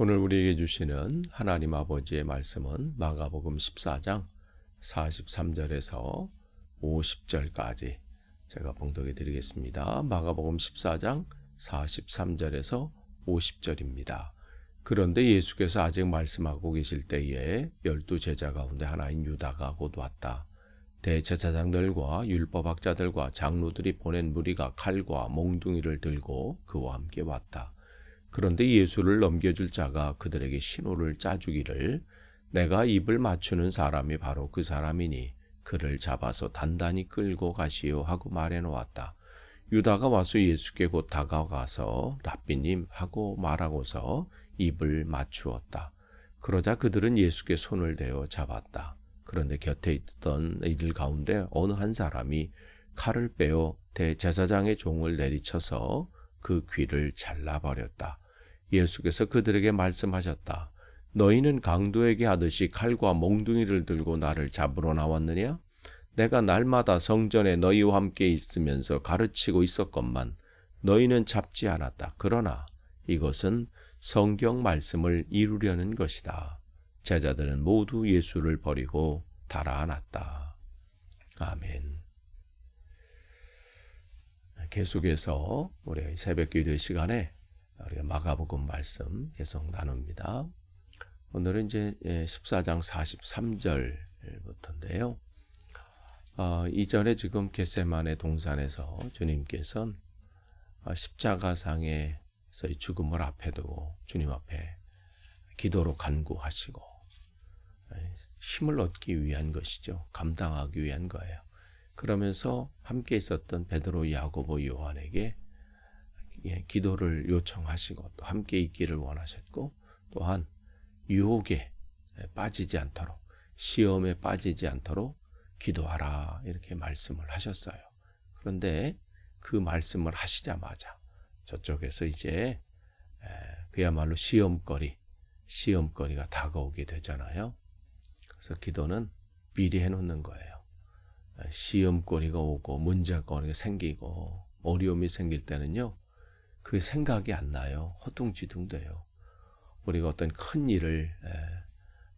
오늘 우리에게 주시는 하나님 아버지의 말씀은 마가복음 14장 43절에서 50절까지 제가 봉독해 드리겠습니다. 마가복음 14장 43절에서 50절입니다. 그런데 예수께서 아직 말씀하고 계실 때에 12제자 가운데 하나인 유다가 곧 왔다. 대제사장들과 율법학자들과 장로들이 보낸 무리가 칼과 몽둥이를 들고 그와 함께 왔다. 그런데 예수를 넘겨줄 자가 그들에게 신호를 짜주기를 내가 입을 맞추는 사람이 바로 그 사람이니 그를 잡아서 단단히 끌고 가시오 하고 말해 놓았다. 유다가 와서 예수께 곧 다가가서 랍비님 하고 말하고서 입을 맞추었다. 그러자 그들은 예수께 손을 대어 잡았다. 그런데 곁에 있던 이들 가운데 어느 한 사람이 칼을 빼어 대제사장의 종을 내리쳐서 그 귀를 잘라버렸다. 예수께서 그들에게 말씀하셨다. 너희는 강도에게 하듯이 칼과 몽둥이를 들고 나를 잡으러 나왔느냐? 내가 날마다 성전에 너희와 함께 있으면서 가르치고 있었건만 너희는 잡지 않았다. 그러나 이것은 성경 말씀을 이루려는 것이다. 제자들은 모두 예수를 버리고 달아났다. 아멘. 계속해서 우리 새벽 기도 시간에 우리가 마가복음 말씀 계속 나눕니다. 오늘은 이제 14장 43절부터인데요. 이전에 지금 겟세마네 동산에서 주님께서는 십자가상에서의 죽음을 앞에 두고 주님 앞에 기도로 간구하시고 힘을 얻기 위한 것이죠. 감당하기 위한 거예요. 그러면서 함께 있었던 베드로, 야고보, 요한에게 기도를 요청하시고 또 함께 있기를 원하셨고 또한 유혹에 빠지지 않도록 시험에 빠지지 않도록 기도하라 이렇게 말씀을 하셨어요. 그런데 그 말씀을 하시자마자 저쪽에서 이제 그야말로 시험거리가 다가오게 되잖아요. 그래서 기도는 미리 해놓는 거예요. 시험거리가 오고 문제거리가 생기고 어려움이 생길 때는요. 그 생각이 안 나요. 허둥지둥돼요. 우리가 어떤 큰 일을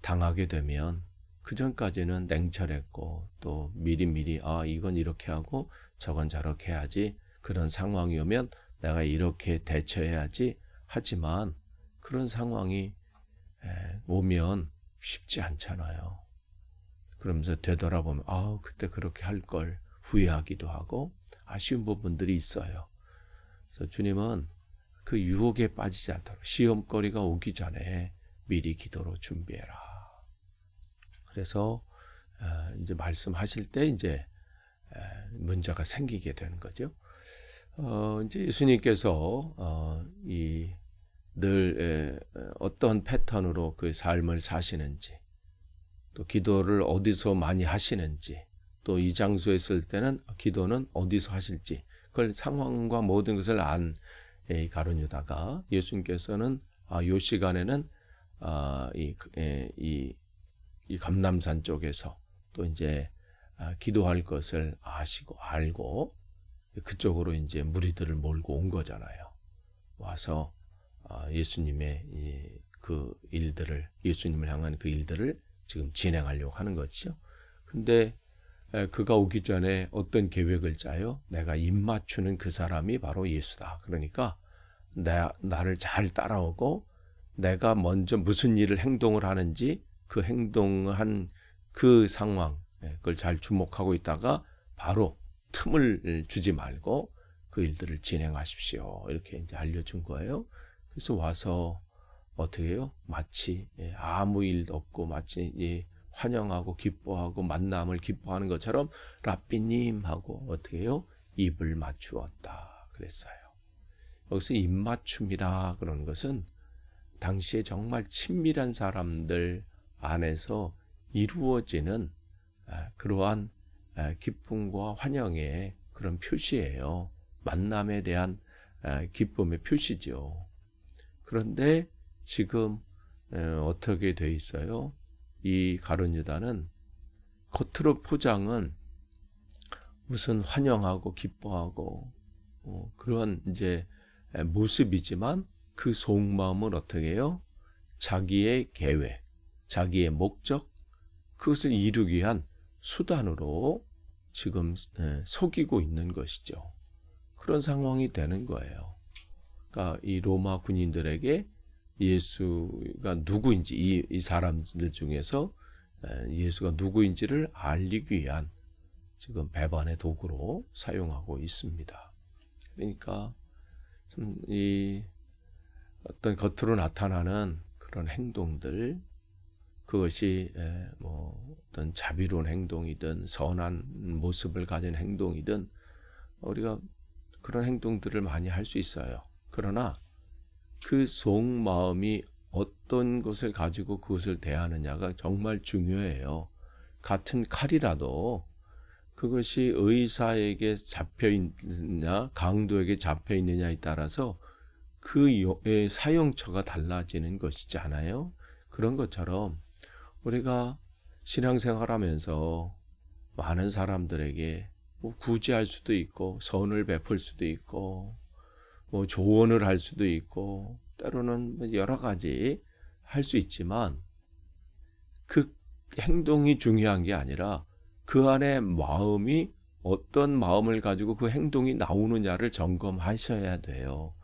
당하게 되면 그 전까지는 냉철했고 또 미리미리 이건 이렇게 하고 저건 저렇게 해야지 그런 상황이 오면 내가 이렇게 대처해야지 하지만 그런 상황이 오면 쉽지 않잖아요. 그러면서 되돌아보면 그때 그렇게 할 걸 후회하기도 하고 아쉬운 부분들이 있어요. 그래서 주님은 그 유혹에 빠지지 않도록 시험거리가 오기 전에 미리 기도로 준비해라. 그래서 이제 말씀하실 때 이제 문제가 생기게 되는 거죠. 이제 예수님께서 늘 어떤 패턴으로 그 삶을 사시는지 또 기도를 어디서 많이 하시는지 또 이 장소에 있을 때는 기도는 어디서 하실지 그걸 상황과 모든 것을 안 가룟 유다가 예수님께서는 요 시간에는 이 감람산 쪽에서 또 이제 기도할 것을 아시고 알고 그쪽으로 이제 무리들을 몰고 온 거잖아요. 와서 예수님의 그 일들을 예수님을 향한 그 일들을 지금 진행하려고 하는 거죠. 근데 그가 오기 전에 어떤 계획을 짜요? 내가 입 맞추는 그 사람이 바로 예수다. 그러니까 나를 잘 따라오고 내가 먼저 무슨 일을 행동을 하는지 그 행동한 그 상황 그걸 잘 주목하고 있다가 바로 틈을 주지 말고 그 일들을 진행하십시오. 이렇게 이제 알려준 거예요. 그래서 와서 어떻게 해요? 마치 아무 일도 없고 마치 환영하고 기뻐하고 만남을 기뻐하는 것처럼 랍비님 하고 어떻게 해요? 입을 맞추었다 그랬어요. 여기서 입맞춤이라 그러는 것은 당시에 정말 친밀한 사람들 안에서 이루어지는 그러한 기쁨과 환영의 그런 표시예요. 만남에 대한 기쁨의 표시죠. 그런데 지금 어떻게 돼 있어요? 이 가룟 유다는 겉으로 포장은 무슨 환영하고 기뻐하고 그런 이제 모습이지만 그 속마음은 어떻게 해요? 자기의 계획, 자기의 목적, 그것을 이루기 위한 수단으로 지금 속이고 있는 것이죠. 그런 상황이 되는 거예요. 그러니까 이 로마 군인들에게 예수가 누구인지, 이 사람들 중에서 예수가 누구인지를 알리기 위한 지금 배반의 도구로 사용하고 있습니다. 그러니까 이 어떤 겉으로 나타나는 그런 행동들, 그것이 뭐 어떤 자비로운 행동이든 선한 모습을 가진 행동이든 우리가 그런 행동들을 많이 할 수 있어요. 그러나 그 속마음이 어떤 것을 가지고 그것을 대하느냐가 정말 중요해요. 같은 칼이라도 그것이 의사에게 잡혀있느냐 강도에게 잡혀있느냐에 따라서 그 사용처가 달라지는 것이지 않아요? 그런 것처럼 우리가 신앙생활하면서 많은 사람들에게 뭐 구제할 수도 있고 선을 베풀 수도 있고 뭐 조언을 할 수도 있고 때로는 여러 가지 할 수 있지만 그 행동이 중요한 게 아니라 그 안에 마음이 어떤 마음을 가지고 그 행동이 나오느냐를 점검하셔야 돼요.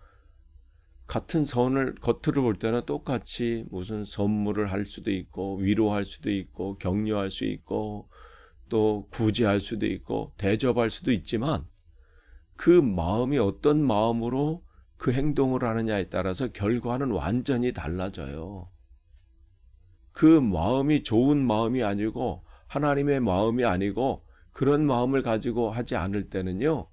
같은 선을 겉으로 볼 때는 똑같이 무슨 선물을 할 수도 있고 위로할 수도 있고 격려할 수 있고 또 구제할 수도 있고 대접할 수도 있지만 그 마음이 어떤 마음으로 그 행동을 하느냐에 따라서 결과는 완전히 달라져요. 그 마음이 좋은 마음이 아니고 하나님의 마음이 아니고 그런 마음을 가지고 하지 않을 때는요,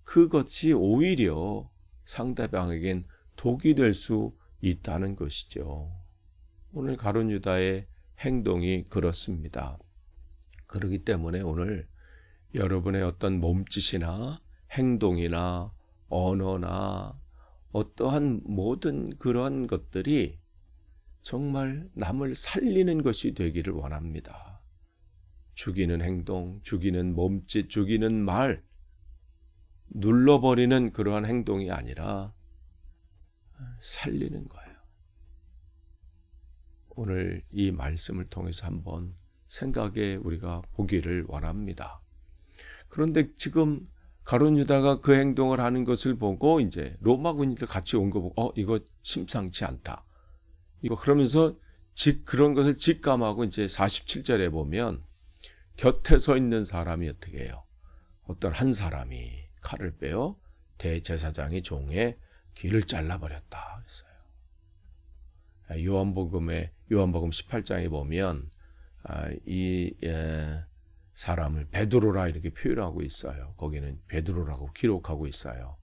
그것이 오히려 상대방에겐 독이 될 수 있다는 것이죠. 오늘 가룟 유다의 행동이 그렇습니다. 그렇기 때문에 오늘 여러분의 어떤 몸짓이나 행동이나 언어나 어떠한 모든 그런 것들이 정말 남을 살리는 것이 되기를 원합니다. 죽이는 행동, 죽이는 몸짓, 죽이는 말, 눌러버리는 그러한 행동이 아니라 살리는 거예요. 오늘 이 말씀을 통해서 한번 생각해 우리가 보기를 원합니다. 그런데 지금 가룟 유다가 그 행동을 하는 것을 보고 이제 로마 군인들 같이 온 거 보고 이거 심상치 않다. 이거 그러면서 그런 것을 직감하고 이제 47절에 보면 곁에 서 있는 사람이 어떻게 해요? 어떤 한 사람이 칼을 빼어 대제사장의 종의 귀를 잘라버렸다 했어요. 요한복음 18장에 보면 이 사람을 베드로라 이렇게 표현하고 있어요. 거기는 베드로라고 기록하고 있어요.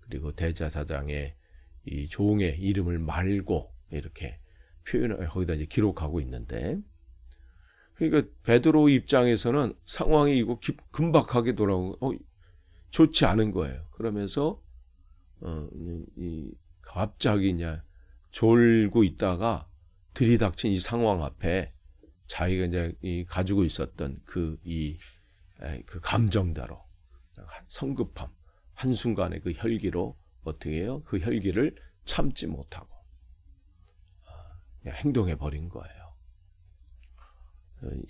그리고 대제사장의 이 종의 이름을 말고 이렇게 거기다 이제 기록하고 있는데, 그러니까 베드로 입장에서는 상황이 이거 긴박하게 돌아오고 좋지 않은 거예요. 그러면서 갑자기 이제 졸고 있다가 들이닥친 이 상황 앞에 자기가 이제 가지고 있었던 그 감정대로 성급함, 한순간에 그 혈기로 어떻게 해요? 그 혈기를 참지 못하고 그냥 행동해 버린 거예요.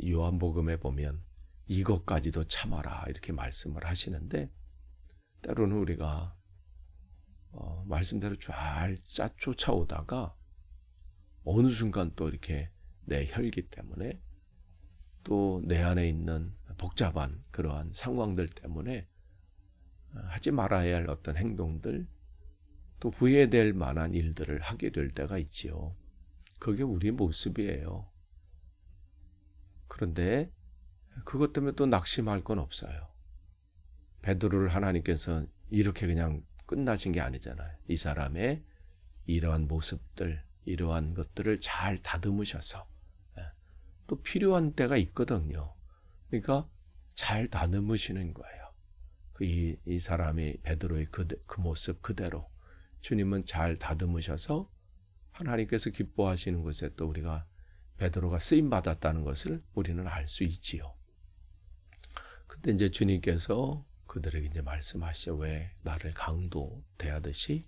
요한복음에 보면 이것까지도 참아라 이렇게 말씀을 하시는데, 때로는 우리가 말씀대로 잘 쫓아오다가 어느 순간 또 이렇게 내 혈기 때문에 또 내 안에 있는 복잡한 그러한 상황들 때문에 하지 말아야 할 어떤 행동들, 또 후회될 만한 일들을 하게 될 때가 있지요. 그게 우리 모습이에요. 그런데 그것 때문에 또 낙심할 건 없어요. 베드로를 하나님께서 이렇게 그냥 끝나신 게 아니잖아요. 이 사람의 이러한 모습들, 이러한 것들을 잘 다듬으셔서 또 필요한 때가 있거든요. 그러니까 잘 다듬으시는 거예요. 이 사람이 베드로의 그 모습 그대로 주님은 잘 다듬으셔서 하나님께서 기뻐하시는 것에 또 우리가 베드로가 쓰임 받았다는 것을 우리는 알 수 있지요. 그때 이제 주님께서 그들에게 이제 말씀하시죠. 왜 나를 강도 대하듯이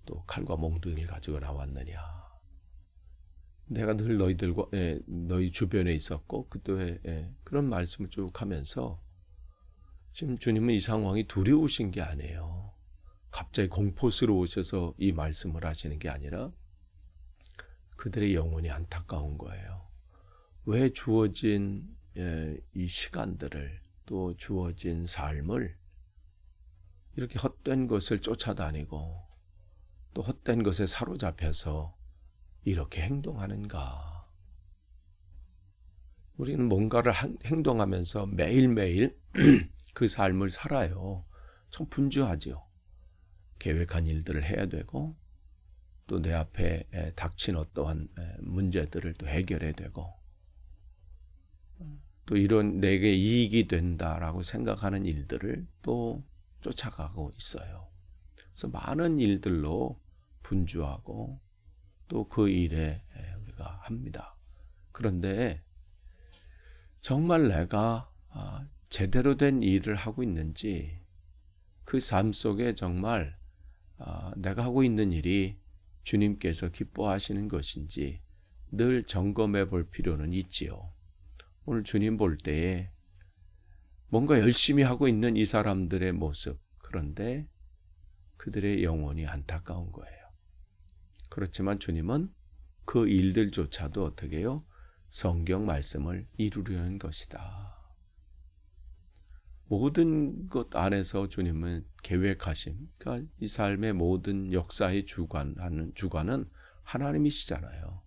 또 칼과 몽둥이를 가지고 나왔느냐. 내가 늘 너희들과 너희 주변에 있었고 그때 그런 말씀을 쭉 하면서 지금 주님은 이 상황이 두려우신 게 아니에요. 갑자기 공포스러우셔서 이 말씀을 하시는 게 아니라 그들의 영혼이 안타까운 거예요. 왜 주어진 이 시간들을 또 주어진 삶을 이렇게 헛된 것을 쫓아다니고 또 헛된 것에 사로잡혀서 이렇게 행동하는가? 우리는 뭔가를 행동하면서 매일매일 그 삶을 살아요. 참 분주하죠. 계획한 일들을 해야 되고 또 내 앞에 닥친 어떠한 문제들을 또 해결해야 되고 또 이런 내게 이익이 된다라고 생각하는 일들을 또 쫓아가고 있어요. 그래서 많은 일들로 분주하고 또 그 일에 우리가 합니다. 그런데 정말 내가 제대로 된 일을 하고 있는지 그 삶 속에 정말 내가 하고 있는 일이 주님께서 기뻐하시는 것인지 늘 점검해 볼 필요는 있지요. 오늘 주님 볼 때에 뭔가 열심히 하고 있는 이 사람들의 모습, 그런데 그들의 영혼이 안타까운 거예요. 그렇지만 주님은 그 일들조차도 어떻게 해요? 성경 말씀을 이루려는 것이다. 모든 것 안에서 주님은 계획하심, 그러니까 이 삶의 모든 역사의 주관은 하나님이시잖아요.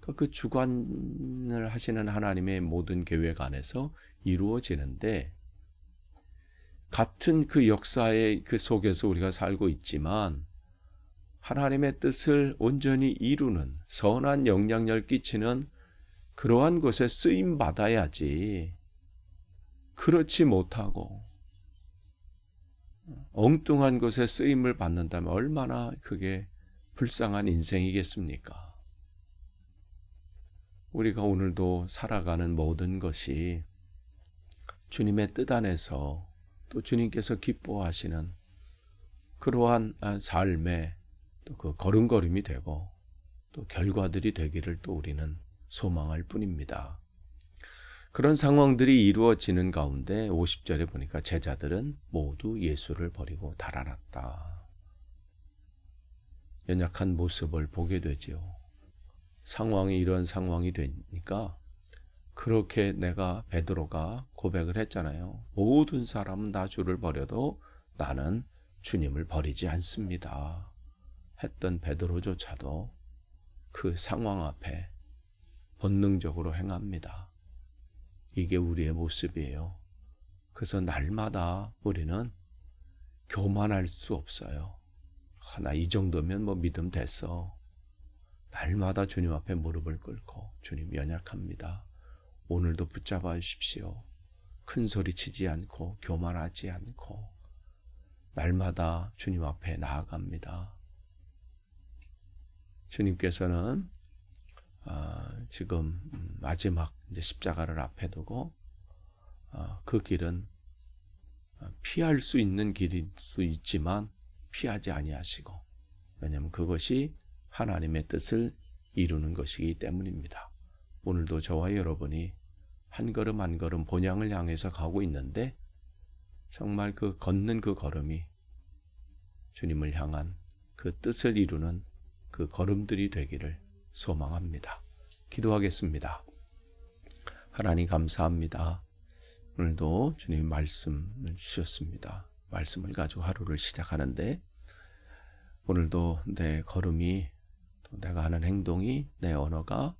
그러니까 그 주관을 하시는 하나님의 모든 계획 안에서 이루어지는데 같은 그 역사의 그 속에서 우리가 살고 있지만 하나님의 뜻을 온전히 이루는 선한 영향력을 끼치는 그러한 것에 쓰임 받아야지 그렇지 못하고 엉뚱한 것에 쓰임을 받는다면 얼마나 그게 불쌍한 인생이겠습니까? 우리가 오늘도 살아가는 모든 것이 주님의 뜻 안에서 또 주님께서 기뻐하시는 그러한 삶의 또 그 걸음걸음이 되고 또 결과들이 되기를 또 우리는 소망할 뿐입니다. 그런 상황들이 이루어지는 가운데 50절에 보니까 제자들은 모두 예수를 버리고 달아났다. 연약한 모습을 보게 되지요. 상황이 이런 상황이 되니까 그렇게 베드로가 고백을 했잖아요. 모든 사람은 나 주를 버려도 나는 주님을 버리지 않습니다. 했던 베드로조차도 그 상황 앞에 본능적으로 행합니다. 이게 우리의 모습이에요. 그래서 날마다 우리는 교만할 수 없어요. 나 이 정도면 뭐 믿음 됐어. 날마다 주님 앞에 무릎을 꿇고 주님 연약합니다. 오늘도 붙잡아 주십시오. 큰 소리 치지 않고 교만하지 않고 날마다 주님 앞에 나아갑니다. 주님께서는 지금 마지막 이제 십자가를 앞에 두고 그 길은 피할 수 있는 길일 수 있지만 피하지 아니하시고, 왜냐하면 그것이 하나님의 뜻을 이루는 것이기 때문입니다. 오늘도 저와 여러분이 한 걸음 한 걸음 본향을 향해서 가고 있는데 정말 그 걷는 그 걸음이 주님을 향한 그 뜻을 이루는 그 걸음들이 되기를 소망합니다. 기도하겠습니다. 하나님 감사합니다. 오늘도 주님 말씀을 주셨습니다. 말씀을 가지고 하루를 시작하는데 오늘도 내 걸음이 또 내가 하는 행동이 내 언어가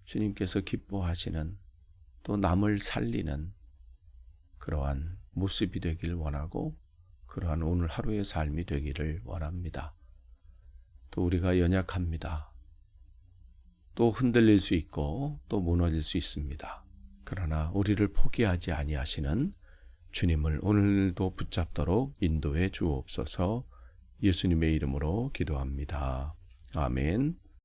주님께서 기뻐하시는 또 남을 살리는 그러한 모습이 되기를 원하고 그러한 오늘 하루의 삶이 되기를 원합니다. 또 우리가 연약합니다. 또 흔들릴 수 있고 또 무너질 수 있습니다. 그러나 우리를 포기하지 아니하시는 주님을 오늘도 붙잡도록 인도해 주옵소서. 예수님의 이름으로 기도합니다. 아멘.